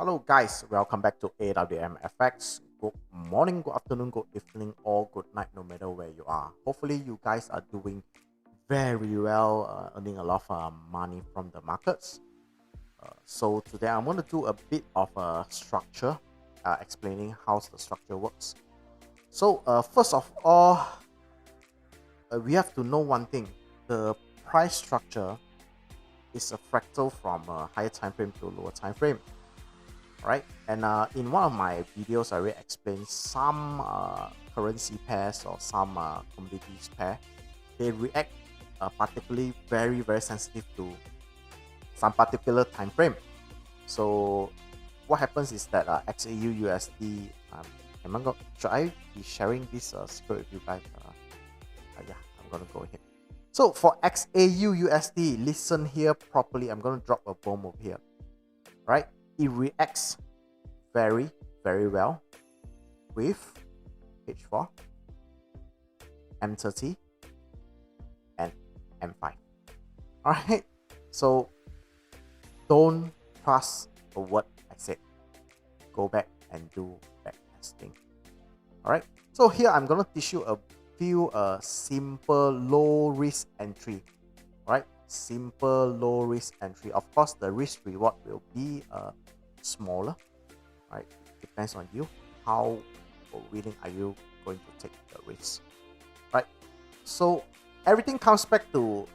Hello guys, welcome back to AWMFX. Good morning, good afternoon, good evening, or good night, no matter where you are. Hopefully you guys are doing very well, earning a lot of money from the markets. So today I'm going to do a bit of a structure, explaining how the structure works. So first of all, we have to know one thing. The price structure is a fractal from a higher time frame to a lower time frame. Right, and in one of my videos I already explained some currency pairs or some commodities pair. They react particularly very sensitive to some particular time frame. So what happens is that XAUUSD, should I be sharing this secret with you guys? Yeah, I'm gonna go ahead. So for XAUUSD, listen here properly. I'm gonna drop a bomb over here. Right, it reacts very well with H4, M30, and M5. Alright, so don't trust the word I said. Go back and do back testing. Alright, so here I'm gonna teach you a few simple low risk entry. Right, simple low risk entry. Of course, the risk reward will be smaller. Right, depends on you. How willing are you going to take the risk? Right, so everything comes back to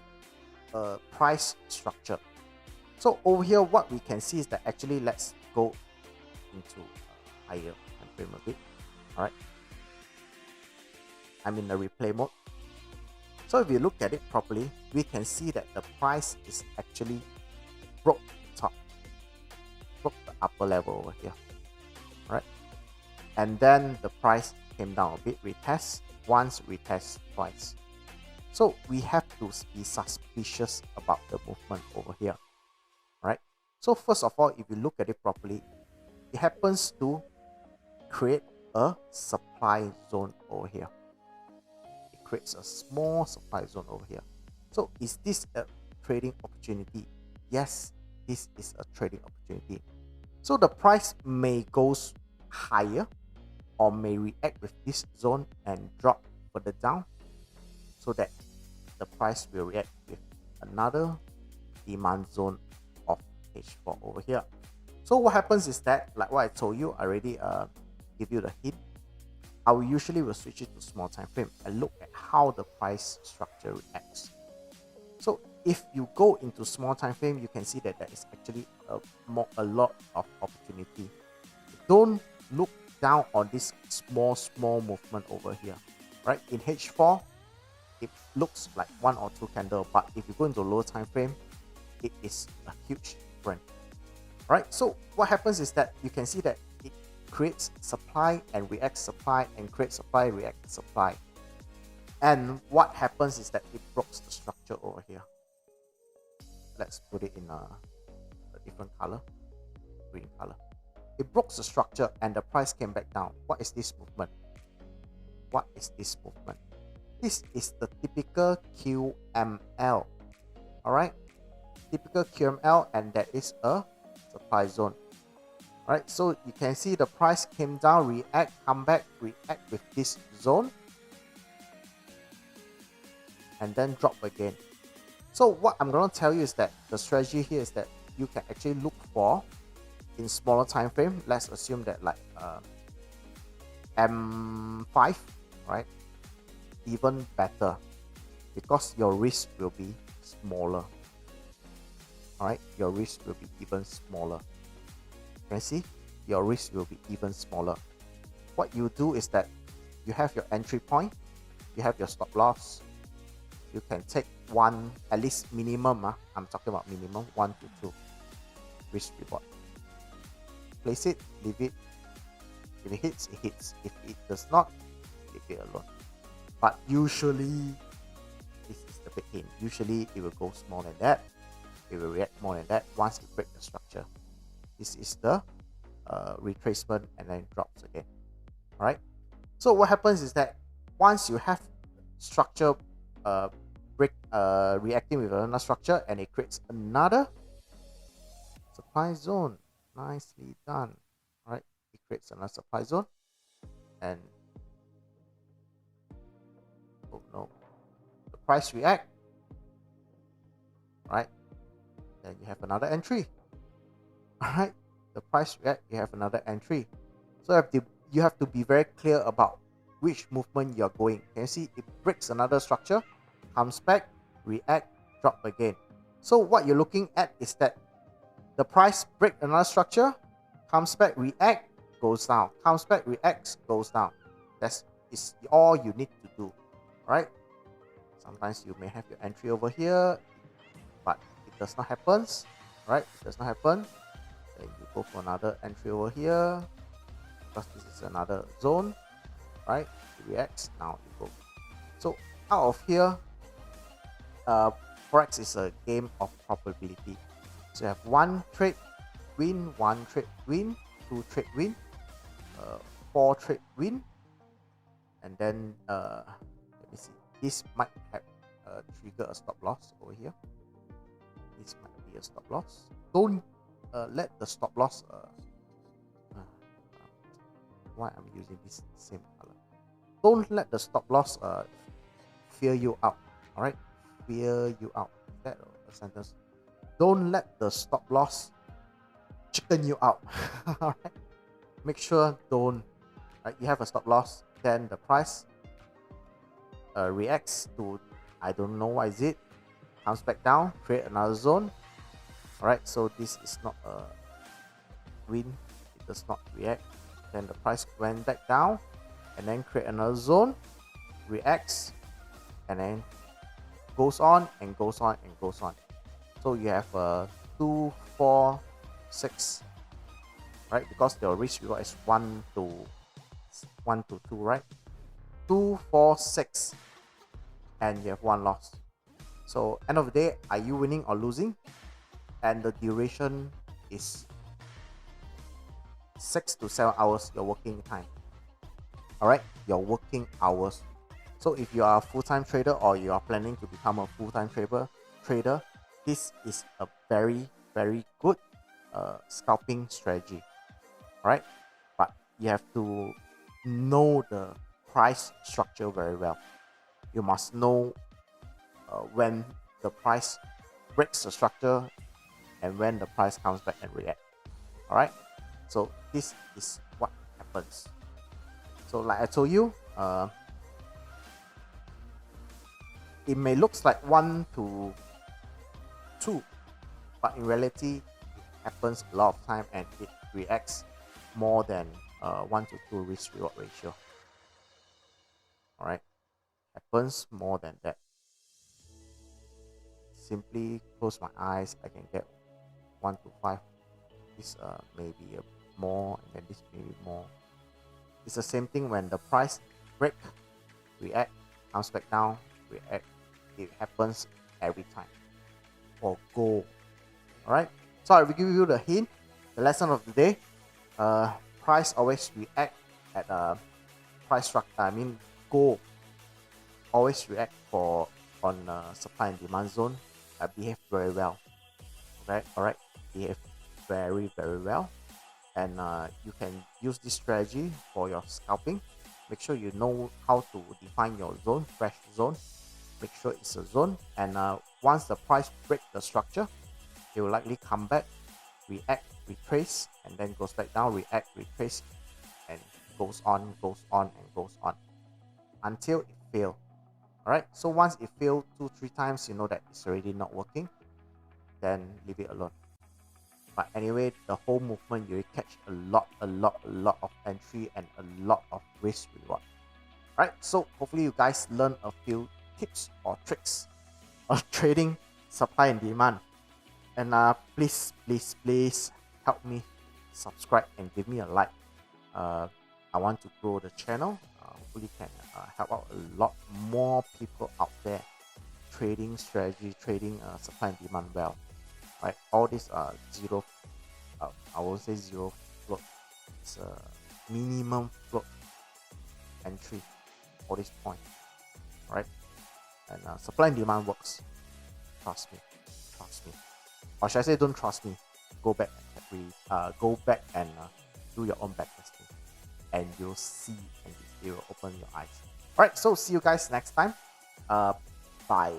price structure. So over here, what we can see is that actually let's go into higher time frame a bit. All right, I'm in the replay mode. So if you look at it properly, we can see that the price is actually broke the top, broke the upper level over here. Right, and then the price came down a bit, retest once, retest twice. So we have to be suspicious about the movement over here. Right, so first of all, if you look at it properly, it happens to create a supply zone over here. It creates a small supply zone over here. So is this a trading opportunity? Yes, this is a trading opportunity. So the price may go higher or may react with this zone and drop further down, so that the price will react with another demand zone of H4 over here. So what happens is that, like what I told you, I already give you the hint. I will usually switch it to small time frame and look at how the price structure reacts. So if you go into small time frame, you can see that there is actually a lot of opportunity. Don't look down on this small movement over here. Right, in H4 it looks like one or two candle, but if you go into low time frame, it is a huge difference. Right, so what happens is that you can see that it creates supply and reacts supply and creates supply, reacts supply. And what happens is that it breaks the structure over here. Let's put it in a different color, green color. It broke the structure and the price came back down. What is this movement? What is this movement? This is the typical QML. Alright, typical QML, and that is a supply zone. Alright, so you can see the price came down, react, come back, react with this zone, and then drop again. So what I'm going to tell you is that the strategy here is that you can actually look for in smaller time frame. Let's assume that like M5, right? Even better, because your risk will be smaller. Alright, your risk will be even smaller. You can see your risk will be even smaller. What you do is that you have your entry point, you have your stop loss. You can take one, at least minimum, I'm talking about minimum 1 to 2 risk reward. Place it, leave it. If it hits, it hits. If it does not, leave it alone. But usually, this is the big hint. Usually it will go smaller than that. It will react more than that once it breaks the structure. This is the retracement and then drops again. Alright. So what happens is that once you have structure reacting with another structure and it creates another supply zone. nicely done. All right, it creates another supply zone, and oh no, the price react. All right, then you have another entry. All right, the price react, you have another entry. So you have to be very clear about which movement you're going. Can you see it breaks another structure, comes back, react, drop again. So what you're looking at is that the price break another structure, comes back, react, goes down, comes back, reacts, goes down. That's is all you need to do. Right? Sometimes you may have your entry over here, but it does not happen. Right? It does not happen. Then you go for another entry over here, because this is another zone. Right? It reacts. Now you go. So out of here, Forex is a game of probability. So you have one trade win, one trade win, two trade win, four trade win, and then let me see. This might have trigger a stop loss over here. This might be a stop loss. Don't let the stop loss. Why I'm using this same color? Don't let the stop loss fear you out. All right, fear you out. Is that a sentence? Don't let the stop loss chicken you out. All right, make sure don't. Right, you have a stop loss, then the price reacts to, I don't know what is it, comes back down, create another zone. All right, so this is not a win. It does not react. Then the price went back down, and then create another zone, reacts, and then goes on and goes on and goes on. So you have 2, 4, 6, right? Because the risk reward is 1 to 2, right? 2, 4, 6, and you have 1 loss. So end of the day, are you winning or losing? And the duration is 6 to 7 hours your working time. All right, your working hours. So if you are a full-time trader or you are planning to become a full-time trader, this is a very, very good scalping strategy. All right, but you have to know the price structure very well. You must know when the price breaks the structure and when the price comes back and react. All right, so this is what happens. So like I told you, it may looks like 1 to 2, but in reality it happens a lot of time and it reacts more than 1 to 2 risk reward ratio. All right, happens more than that. Simply close my eyes, I can get 1 to 5. This may be more, and then this may be more. It's the same thing when the price break, react, comes back down, react. It happens every time. For gold. Alright, so I will give you the hint, the lesson of the day. Price always react at price structure. I mean, gold always react on supply and demand zone. Behave very well. Okay, alright, behave very, very well. And you can use this strategy for your scalping. Make sure you know how to define your zone, fresh zone. Make sure it's a zone, and once the price breaks the structure, it will likely come back, react, retrace, and then goes back down, react, retrace, and goes on and goes on until it fails. All right, so once it fails 2-3 times, you know that it's already not working, then leave it alone. But anyway, the whole movement, you will catch a lot of entry and a lot of risk reward. All right, so hopefully you guys learn a few tips or tricks of trading supply and demand. And please help me subscribe and give me a like. I want to grow the channel. Hopefully can help out a lot more people out there trading strategy, trading supply and demand well. Right, all these are zero. I won't say zero float. It's a minimum float entry for this point. Right, and supply and demand works. Trust me. Or should I say, don't trust me? Go back and check. go back and do your own backtesting, and you'll see, and it will open your eyes. All right, so see you guys next time. Bye.